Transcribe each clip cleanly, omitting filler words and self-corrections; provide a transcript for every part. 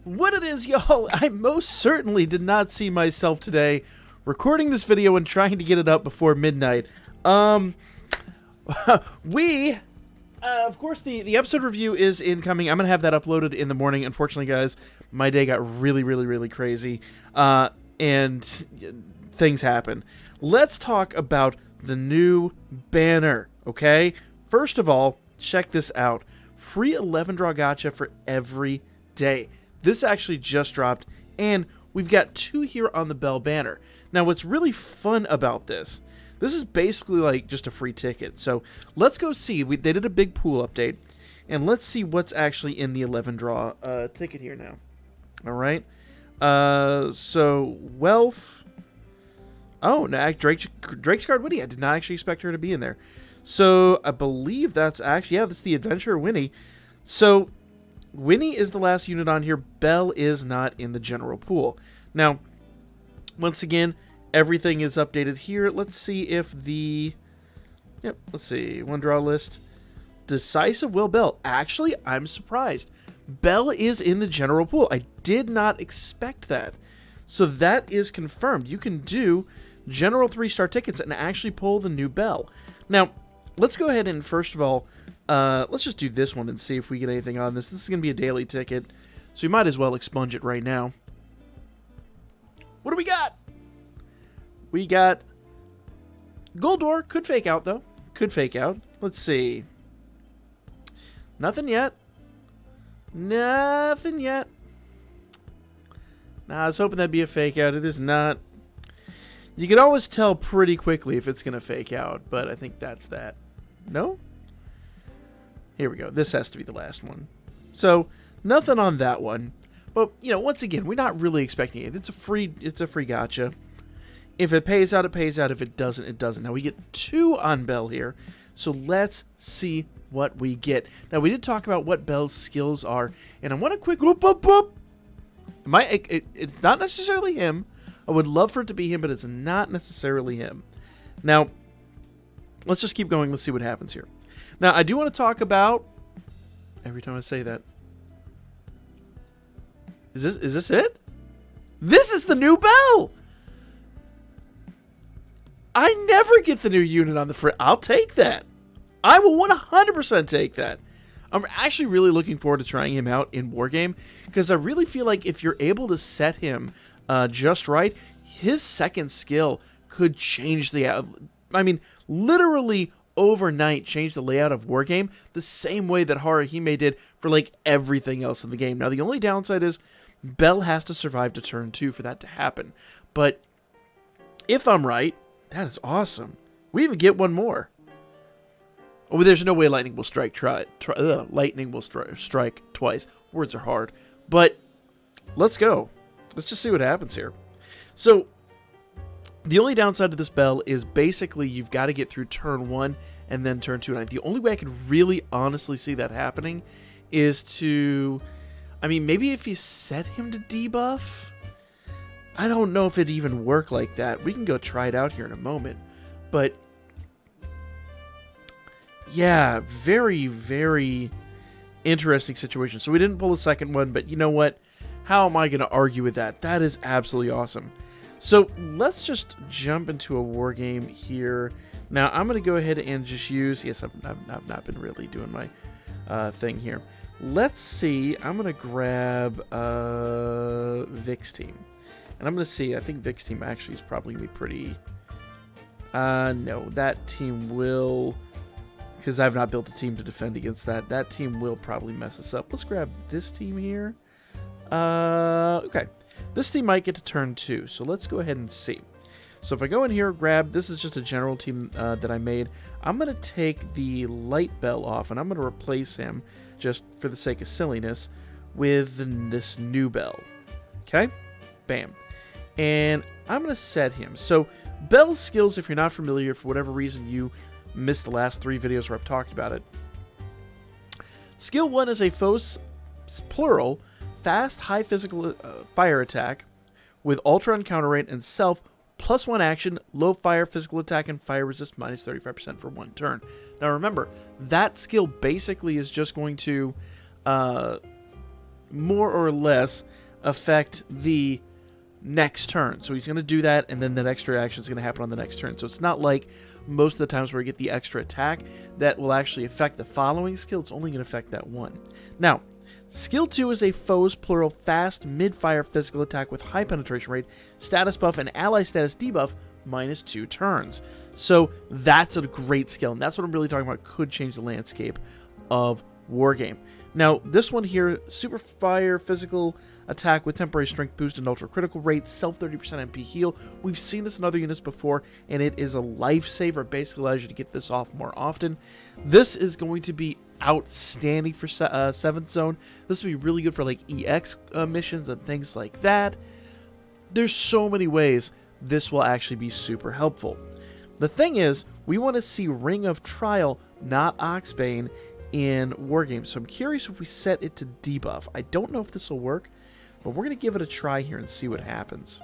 What it is, y'all, I most certainly did not see myself today recording this video and trying to get it up before midnight. Of course, the episode review is incoming. I'm going to have that uploaded in the morning. Unfortunately, guys, my day got really crazy, and things happen. Let's talk about the new banner, okay? First of all, check this out. Free 11 draw gacha for every day. This actually just dropped, and we've got 2 here on the Bell banner. Now, what's really fun about this is basically like just a free ticket. So let's go see. They did a big pool update, and let's see what's actually in the 11 draw ticket here now. All right. So Wealth. Oh, no, Drake's Card Winnie. I did not actually expect her to be in there. So I believe that's actually, yeah, that's the Adventurer Winnie. So Winnie is the last unit on here. Belle is not in the general pool. Now, once again, everything is updated here. Let's see if the... Yep, let's see. One draw list. Decisive Will Belle. Actually, I'm surprised. Belle is in the general pool. I did not expect that. So that is confirmed. You can do general 3-star tickets and actually pull the new Belle. Now, let's go ahead and first of all, let's just do this one and see if we get anything on this. This is going to be a daily ticket, so we might as well expunge it right now. What do we got? We got Goldor. Could fake out, though. Could fake out. Let's see. Nothing yet. Nothing yet. Nah, I was hoping that'd be a fake out. It is not. You can always tell pretty quickly if it's going to fake out, but I think that's that. No? Here we go. This has to be the last one. So, nothing on that one. But, you know, once again, we're not really expecting it. It's a free gacha. If it pays out, it pays out. If it doesn't, it doesn't. Now, we get 2 on Belle here. So, let's see what we get. Now, we did talk about what Belle's skills are. And I want a quick whoop, whoop, whoop. It's not necessarily him. I would love for it to be him, but it's not necessarily him. Now, let's just keep going. Let's see what happens here. Now, I do want to talk about... Every time I say that... Is this it? This is the new Belle! I never get the new unit on the front. I'll take that. I will 100% take that. I'm actually really looking forward to trying him out in Wargame, because I really feel like if you're able to set him just right, his second skill could change the... I mean, literally overnight change the layout of Wargame the same way that Haruhime did for, like, everything else in the game. Now, the only downside is Belle has to survive to turn 2 for that to happen. But if I'm right, that is awesome. We even get one more. Oh, there's no way lightning will strike lightning will strike twice. Words are hard. But let's go. Let's just see what happens here. So, the only downside to this Belle is basically you've got to get through turn 1 and then turn 2. And the only way I could really honestly see that happening is to... I mean, maybe if you set him to debuff? I don't know if it'd even work like that. We can go try it out here in a moment. But... yeah, very interesting situation. So we didn't pull a second one, but you know what? How am I going to argue with that? That is absolutely awesome. So let's just jump into a war game here. Now I'm going to go ahead and just use... yes, I've not been really doing my thing here. Let's see. I'm going to grab Vic's team. And I'm going to see. I think Vic's team actually is probably going to be pretty... no, that team will... because I've not built a team to defend against that. That team will probably mess us up. Let's grab this team here. Okay. This team might get to turn 2, so let's go ahead and see. So if I go in here, grab... this is just a general team that I made. I'm going to take the Light Belle off, and I'm going to replace him, just for the sake of silliness, with this new Belle. Okay? Bam. And I'm going to set him. So Belle's skills, if you're not familiar, for whatever reason you... missed the last 3 videos where I've talked about it. Skill 1 is a foes, plural, fast, high physical fire attack with ultra on counter rate and self +1 action, low fire, physical attack, and fire resist minus 35% for 1 turn. Now remember, that skill basically is just going to more or less affect the next turn. So he's going to do that, and then that extra action is going to happen on the next turn. So it's not like most of the times where we get the extra attack that will actually affect the following skill. It's only going to affect that one. Now, skill 2 is a foes, plural, fast, mid-fire physical attack with high penetration rate, status buff, and ally status debuff, -2 turns. So that's a great skill, and that's what I'm really talking about. Could change the landscape of Wargame. Now, this one here, super fire physical attack with temporary strength boost and ultra critical rate, self 30% MP heal. We've seen this in other units before, and it is a lifesaver. Basically allows you to get this off more often. This is going to be outstanding for 7th zone. This will be really good for like EX missions and things like that. There's so many ways this will actually be super helpful. The thing is, we want to see Ring of Trial, not Oxbane, in Wargames. So I'm curious if we set it to debuff. I don't know if this will work, but we're going to give it a try here and see what happens.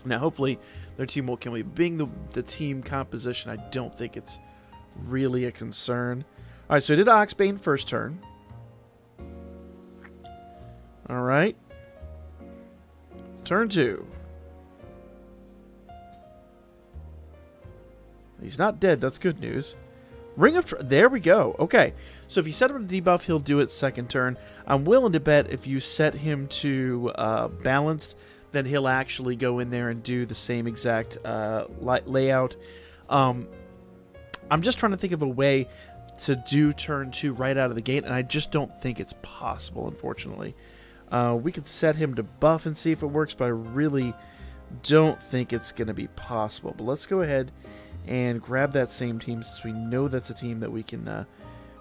Now, hopefully, their team will kill me. Being the team composition, I don't think it's really a concern. All right, so I did Oxbane first turn. All right. Turn 2. He's not dead. That's good news. Ring of there we go. Okay, so if you set him to debuff, he'll do it second turn. I'm willing to bet if you set him to balanced, then he'll actually go in there and do the same exact layout. I'm just trying to think of a way to do turn 2 right out of the gate, and I just don't think it's possible, unfortunately. We could set him to buff and see if it works, but I really don't think it's going to be possible. But let's go ahead and grab that same team, since we know that's a team that we can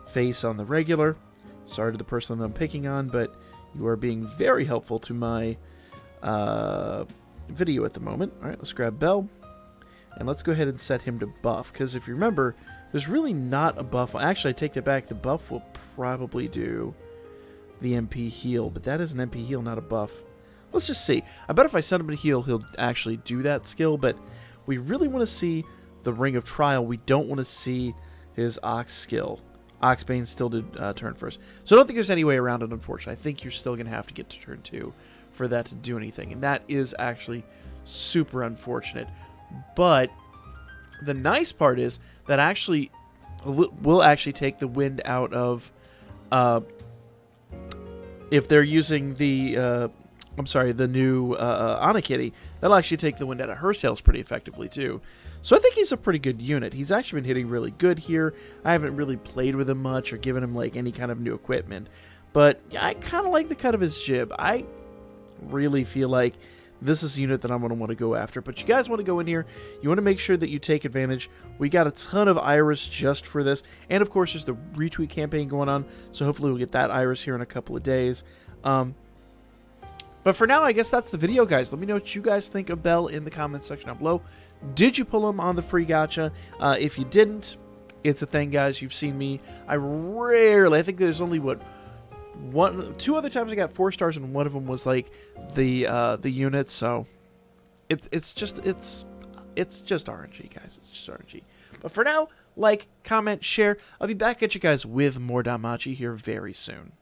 face on the regular. Sorry to the person that I'm picking on, but you are being very helpful to my video at the moment. All right, let's grab Bell, and let's go ahead and set him to buff, because if you remember, there's really not a buff. Actually, I take that back. The buff will probably do the MP heal, but that is an MP heal, not a buff. Let's just see. I bet if I set him to heal, he'll actually do that skill, but we really want to see the Ring of Trial. We don't want to see his Ox skill. Oxbane still did turn first. So I don't think there's any way around it, unfortunately. I think you're still going to have to get to turn 2 for that to do anything. And that is actually super unfortunate. But the nice part is that actually will actually take the wind out of if they're using the the new Anakitty, that'll actually take the wind out of her sails pretty effectively too. So I think he's a pretty good unit. He's actually been hitting really good here. I haven't really played with him much or given him like any kind of new equipment, but I kind of like the cut of his jib. I really feel like this is a unit that I'm going to want to go after. But you guys want to go in here, you want to make sure that you take advantage. We got a ton of Iris just for this, and of course there's the retweet campaign going on, so hopefully we'll get that Iris here in a couple of days. But for now, I guess that's the video, guys. Let me know what you guys think of Bell in the comments section down below. Did you pull him on the free gacha? If you didn't, it's a thing, guys. You've seen me. I think there's only, two other times I got 4 stars, and one of them was like the unit. So it's just RNG, guys. It's just RNG. But for now, like, comment, share. I'll be back at you guys with more Danmachi here very soon.